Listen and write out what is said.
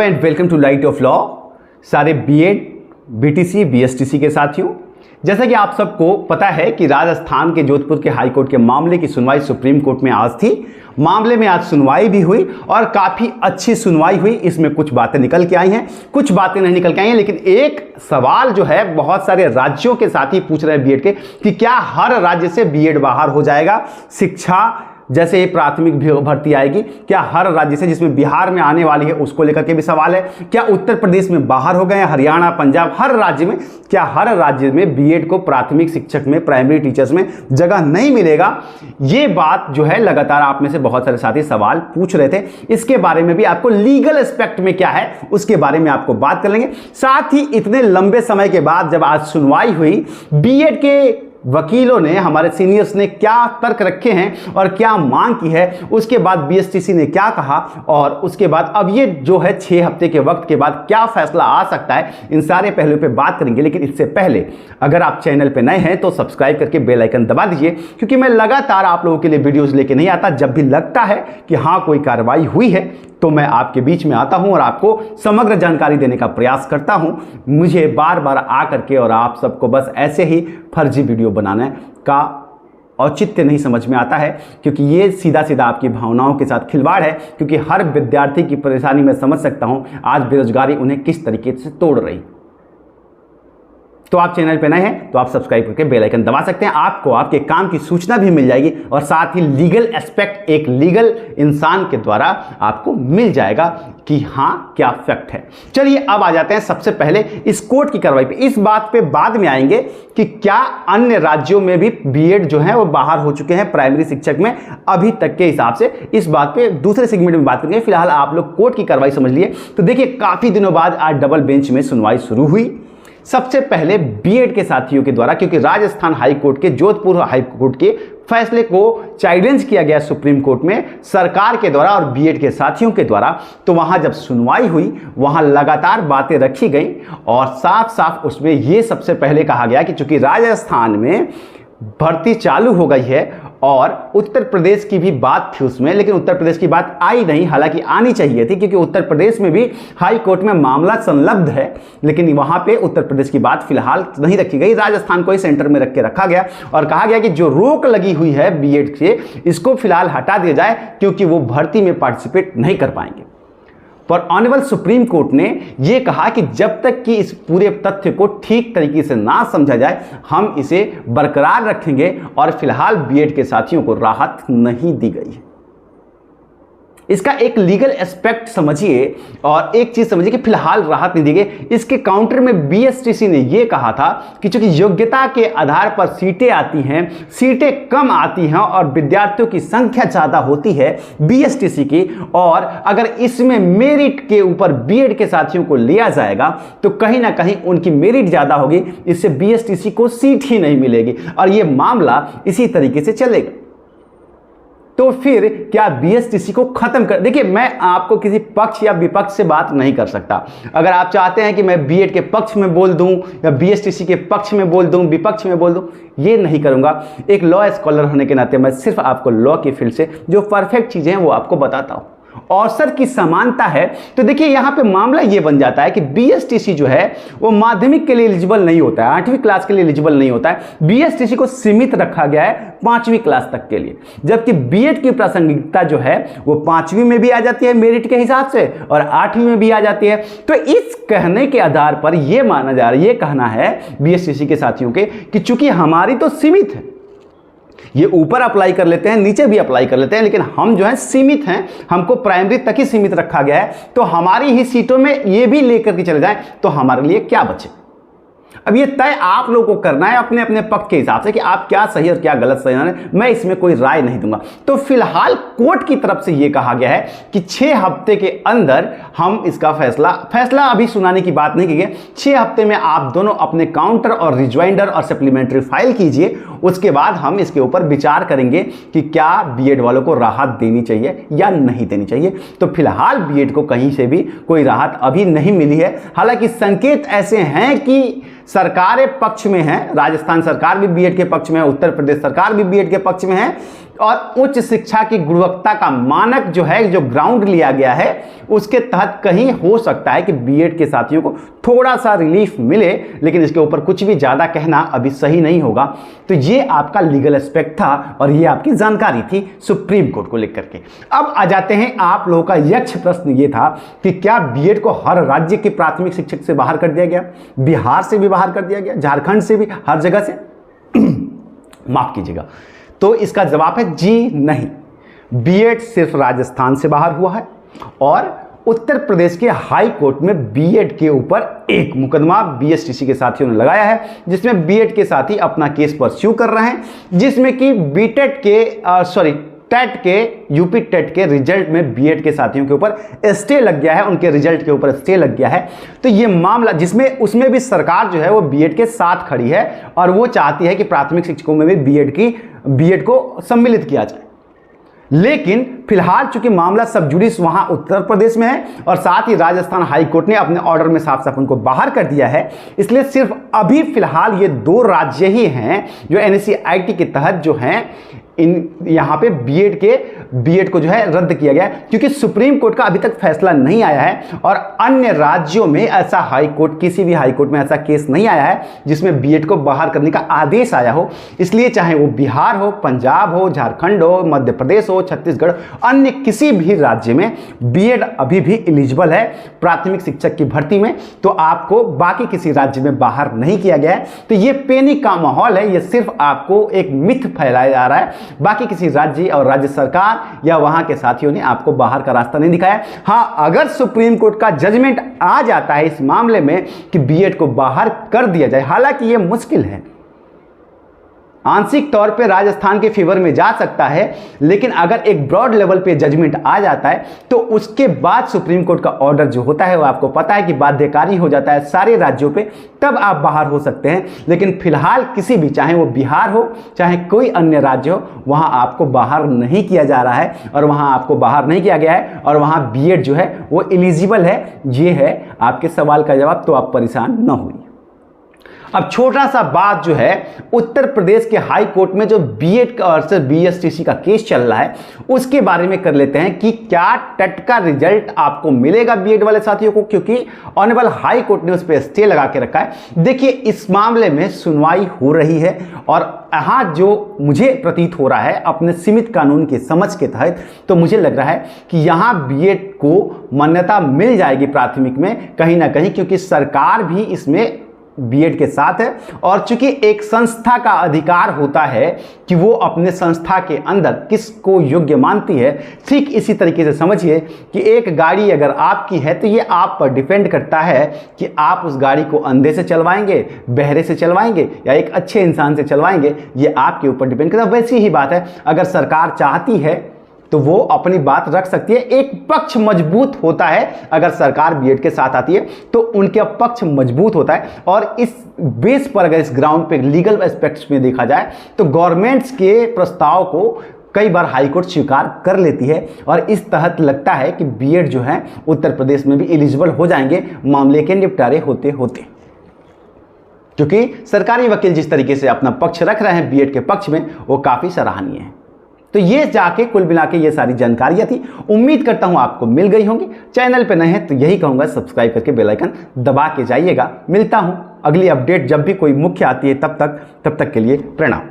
And welcome to light of law. सारे BEd, BTC, BSTC के साथियों, जैसा कि आप सबको पता है कि राजस्थान के जोधपुर के हाई कोर्ट के मामले की सुनवाई सुप्रीम कोर्ट में आज थी। मामले में आज सुनवाई भी हुई और काफ़ी अच्छी सुनवाई हुई। इसमें कुछ बातें निकल के आई हैं, कुछ बातें नहीं निकल के आई हैं, लेकिन एक सवाल जो है बहुत सारे राज्यों के साथी पूछ रहे हैं बीएड के कि क्या हर राज्य से बीएड बाहर हो जाएगा। शिक्षा जैसे प्राथमिक भर्ती आएगी, क्या हर राज्य से, जिसमें बिहार में आने वाली है उसको लेकर के भी सवाल है। क्या उत्तर प्रदेश में बाहर हो गए, हरियाणा, पंजाब, हर राज्य में, क्या हर राज्य में बीएड को प्राथमिक शिक्षक में, प्राइमरी टीचर्स में जगह नहीं मिलेगा। ये बात जो है लगातार आप में से बहुत सारे साथी सवाल पूछ रहे थे। इसके बारे में भी आपको लीगल एस्पेक्ट में क्या है उसके बारे में आपको बात कर लेंगे। साथ ही इतने लंबे समय के बाद जब आज सुनवाई हुई, बीएड के वकीलों ने, हमारे सीनियर्स ने क्या तर्क रखे हैं और क्या मांग की है, उसके बाद बीएसटीसी ने क्या कहा और उसके बाद अब ये जो है 6 हफ्ते के वक्त के बाद क्या फैसला आ सकता है, इन सारे पहलुओं पे बात करेंगे। लेकिन इससे पहले अगर आप चैनल पे नए हैं तो सब्सक्राइब करके बेल आइकन दबा दीजिए, क्योंकि मैं लगातार आप लोगों के लिए वीडियोस लेके नहीं आता। जब भी लगता है कि हाँ कोई कार्रवाई हुई है तो मैं आपके बीच में आता हूं और आपको समग्र जानकारी देने का प्रयास करता हूं। मुझे बार बार आ करके और आप सबको बस ऐसे ही फर्जी वीडियो बनाने का औचित्य नहीं समझ में आता है, क्योंकि ये सीधा सीधा आपकी भावनाओं के साथ खिलवाड़ है। क्योंकि हर विद्यार्थी की परेशानी मैं समझ सकता हूं, आज बेरोजगारी उन्हें किस तरीके से तोड़ रही। तो आप चैनल पे नए हैं तो आप सब्सक्राइब करके बेल आइकन दबा सकते हैं। आपको आपके काम की सूचना भी मिल जाएगी और साथ ही लीगल एस्पेक्ट एक लीगल इंसान के द्वारा आपको मिल जाएगा कि हाँ क्या फैक्ट है। चलिए अब आ जाते हैं सबसे पहले इस कोर्ट की कार्रवाई पे। इस बात पे बाद में आएंगे कि क्या अन्य राज्यों में भी बीएड जो है वो बाहर हो चुके हैं प्राइमरी शिक्षक में अभी तक के हिसाब से। इस बात पे दूसरे सेगमेंट में बात करेंगे। फिलहाल आप लोग कोर्ट की कार्रवाई समझ लिए। तो देखिए, काफी दिनों बाद आज डबल बेंच में सुनवाई शुरू हुई। सबसे पहले बीएड के साथियों के द्वारा, क्योंकि राजस्थान हाई कोर्ट के, जोधपुर हाई कोर्ट के फैसले को चैलेंज किया गया सुप्रीम कोर्ट में सरकार के द्वारा और बीएड के साथियों के द्वारा। तो वहां जब सुनवाई हुई वहां लगातार बातें रखी गई और साफ साफ उसमें यह सबसे पहले कहा गया कि चूंकि राजस्थान में भर्ती चालू हो गई है और उत्तर प्रदेश की भी बात थी उसमें, लेकिन उत्तर प्रदेश की बात आई नहीं। हालांकि आनी चाहिए थी, क्योंकि उत्तर प्रदेश में भी हाई कोर्ट में मामला संलग्न है, लेकिन वहां पे उत्तर प्रदेश की बात फिलहाल नहीं रखी गई। राजस्थान को ही सेंटर में रख के रखा गया और कहा गया कि जो रोक लगी हुई है बीएड से, इसको फिलहाल हटा दिया जाए, क्योंकि वो भर्ती में पार्टिसिपेट नहीं कर पाएंगे। पर ऑनरेबल सुप्रीम कोर्ट ने यह कहा कि जब तक कि इस पूरे तथ्य को ठीक तरीके से ना समझा जाए, हम इसे बरकरार रखेंगे और फिलहाल बीएड के साथियों को राहत नहीं दी गई है। इसका एक लीगल एस्पेक्ट समझिए और एक चीज समझिए कि फिलहाल राहत नहीं दी गई। इसके काउंटर में बीएसटीसी ने यह कहा था कि चूंकि योग्यता के आधार पर सीटें आती हैं, सीटें कम आती हैं और विद्यार्थियों की संख्या ज्यादा होती है बीएसटीसी की, और अगर इसमें मेरिट के ऊपर बीएड के साथियों को लिया जाएगा तो कहीं ना कहीं उनकी मेरिट ज्यादा होगी, इससे बीएसटीसी को सीट ही नहीं मिलेगी और यह मामला इसी तरीके से चलेगा। तो फिर क्या बीएसटीसी को खत्म कर, देखिए मैं आपको किसी पक्ष या विपक्ष से बात नहीं कर सकता। अगर आप चाहते हैं कि मैं बीएड के पक्ष में बोल दूं या बीएसटीसी के पक्ष में बोल दूं, विपक्ष में बोल दूं, ये नहीं करूंगा। एक लॉ स्कॉलर होने के नाते मैं सिर्फ आपको लॉ की फील्ड से जो परफेक्ट चीजें हैं वो आपको बताता हूं। औसत की समानता है तो देखिए यहां पे मामला ये बन जाता है कि बीएसटीसी जो है वो माध्यमिक के लिए एलिजिबल नहीं होता है, 8वीं क्लास के लिए एलिजिबल नहीं होता है। बीएसटीसी को सीमित रखा गया है 5वीं क्लास तक के लिए, जबकि बीएड की प्रासंगिकता जो है वो 5वीं में भी आ जाती है मेरिट के हिसाब से और 8वीं में भी आ जाती है। तो इस कहने के आधार पर यह माना जा रहा है, ये कहना है बीएसटीसी के साथियों के कि चूंकि हमारी तो सीमित है, ये ऊपर अप्लाई कर लेते हैं, नीचे भी अप्लाई कर लेते हैं, लेकिन हम जो है सीमित हैं, हमको प्राइमरी तक ही सीमित रखा गया है, तो हमारी ही सीटों में ये भी लेकर के चले जाएं तो हमारे लिए क्या बचे। अब ये तय आप लोगों को करना है अपने अपने पक्ष के हिसाब से कि आप क्या सही और क्या गलत सही है। मैं इसमें कोई राय नहीं दूंगा। तो फिलहाल कोर्ट की तरफ से यह कहा गया है कि 6 हफ्ते के अंदर हम इसका फैसला अभी सुनाने की बात नहीं की है। 6 हफ्ते में आप दोनों अपने काउंटर और रिज्वाइंडर और सप्लीमेंट्री फाइल कीजिए, उसके बाद हम इसके ऊपर विचार करेंगे कि क्या बीएड वालों को राहत देनी चाहिए या नहीं देनी चाहिए। तो फिलहाल बीएड को कहीं से भी कोई राहत अभी नहीं मिली है। हालांकि संकेत ऐसे हैं कि सरकारें पक्ष में है, राजस्थान सरकार भी बीएड के पक्ष में है, उत्तर प्रदेश सरकार भी बीएड के पक्ष में है और उच्च शिक्षा की गुणवत्ता का मानक जो है, जो ग्राउंड लिया गया है, उसके तहत कहीं हो सकता है कि बीएड के साथियों को थोड़ा सा रिलीफ मिले, लेकिन इसके ऊपर कुछ भी ज़्यादा कहना अभी सही नहीं होगा। तो ये आपका लीगल एस्पेक्ट था और ये आपकी जानकारी थी सुप्रीम कोर्ट को लेकर के। अब आ जाते हैं, आप लोगों का यक्ष प्रश्न ये था कि क्या बीएड को हर राज्य के प्राथमिक शिक्षक से बाहर कर दिया गया, बिहार से भी बाहर कर दिया गया, झारखंड से भी, हर जगह से? माफ कीजिएगा। तो इसका जवाब है जी नहीं। बीएड सिर्फ राजस्थान से बाहर हुआ है और उत्तर प्रदेश के हाई कोर्ट में बीएड के ऊपर एक मुकदमा बीएसटीसी के साथियों ने लगाया है, जिसमें बीएड के साथी अपना केस परस्यू कर रहे हैं, जिसमें कि बीटेट के टेट के, यूपी टेट के रिजल्ट में बीएड के साथियों के ऊपर स्टे लग गया है, उनके रिजल्ट के ऊपर स्टे लग गया है। तो ये मामला जिसमें उसमें भी सरकार जो है वो बीएड के साथ खड़ी है और वो चाहती है कि प्राथमिक शिक्षकों में भी बीएड को सम्मिलित किया जाए। लेकिन फिलहाल चूंकि मामला सब जुडिस वहां उत्तर प्रदेश में है और साथ ही राजस्थान हाई कोर्ट ने अपने ऑर्डर में साफ साफ उनको बाहर कर दिया है, इसलिए सिर्फ अभी फिलहाल ये 2 राज्य ही हैं जो एनसीईआरटी के तहत जो हैं यहाँ पे बीएड को जो है रद्द किया गया है, क्योंकि सुप्रीम कोर्ट का अभी तक फैसला नहीं आया है और अन्य राज्यों में ऐसा किसी भी हाई कोर्ट में ऐसा केस नहीं आया है जिसमें बीएड को बाहर करने का आदेश आया हो। इसलिए चाहे वो बिहार हो, पंजाब हो, झारखंड हो, मध्य प्रदेश हो, छत्तीसगढ़, अन्य किसी भी राज्य में बीएड अभी भी एलिजिबल है प्राथमिक शिक्षक की भर्ती में, तो आपको बाकी किसी राज्य में बाहर नहीं किया गया है। तो ये पैनिक का माहौल है, ये सिर्फ आपको एक मिथ फैलाया जा रहा है, बाकी किसी राज्य और राज्य सरकार या वहां के साथियों ने आपको बाहर का रास्ता नहीं दिखाया। हां, अगर सुप्रीम कोर्ट का जजमेंट आ जाता है इस मामले में कि बीएड को बाहर कर दिया जाए, हालांकि यह मुश्किल है, आंशिक तौर पे राजस्थान के फेवर में जा सकता है, लेकिन अगर एक ब्रॉड लेवल पे जजमेंट आ जाता है तो उसके बाद सुप्रीम कोर्ट का ऑर्डर जो होता है वो आपको पता है कि बाध्यकारी हो जाता है सारे राज्यों पे, तब आप बाहर हो सकते हैं। लेकिन फिलहाल किसी भी, चाहे वो बिहार हो चाहे कोई अन्य राज्य हो, वहां आपको बाहर नहीं किया जा रहा है और वहां आपको बाहर नहीं किया गया है और वहां बीएड जो है वो एलिजिबल है। ये है आपके सवाल का जवाब, तो आप परेशान न होइए। अब छोटा सा बात जो है, उत्तर प्रदेश के हाई कोर्ट में जो बीएड और बीएसटीसी का केस चल रहा है उसके बारे में कर लेते हैं कि क्या टेट का रिजल्ट आपको मिलेगा बीएड वाले साथियों को, क्योंकि ऑनरेबल हाई कोर्ट ने उस पर स्टे लगा के रखा है। देखिए, इस मामले में सुनवाई हो रही है और यहाँ जो मुझे प्रतीत हो रहा है अपने सीमित कानून के समझ के तहत, तो मुझे लग रहा है कि यहाँ बीएड को मान्यता मिल जाएगी प्राथमिक में कहीं ना कहीं, क्योंकि सरकार भी इसमें बीएड के साथ है और चूंकि एक संस्था का अधिकार होता है कि वो अपने संस्था के अंदर किसको योग्य मानती है, ठीक इसी तरीके से समझिए कि एक गाड़ी अगर आपकी है तो ये आप पर डिपेंड करता है कि आप उस गाड़ी को अंधे से चलवाएंगे, बहरे से चलवाएंगे या एक अच्छे इंसान से चलवाएंगे, ये आपके ऊपर डिपेंड करता है। वैसी ही बात है, अगर सरकार चाहती है तो वो अपनी बात रख सकती है। एक पक्ष मजबूत होता है, अगर सरकार बीएड के साथ आती है तो उनका पक्ष मजबूत होता है और इस बेस पर अगर इस ग्राउंड पे लीगल एस्पेक्ट्स में देखा जाए तो गवर्नमेंट्स के प्रस्ताव को कई बार हाईकोर्ट स्वीकार कर लेती है और इस तहत लगता है कि बीएड जो है उत्तर प्रदेश में भी एलिजिबल हो जाएंगे मामले के निपटारे होते होते, क्योंकि सरकारी वकील जिस तरीके से अपना पक्ष रख रहे हैं बीएड के पक्ष में वो काफ़ी सराहनीय है। तो ये जाके कुल मिला के ये सारी जानकारियां थी, उम्मीद करता हूं आपको मिल गई होंगी। चैनल पे नए हैं तो यही कहूंगा सब्सक्राइब करके बेल आइकन दबा के जाइएगा। मिलता हूं अगली अपडेट जब भी कोई मुख्य आती है, तब तक के लिए प्रणाम।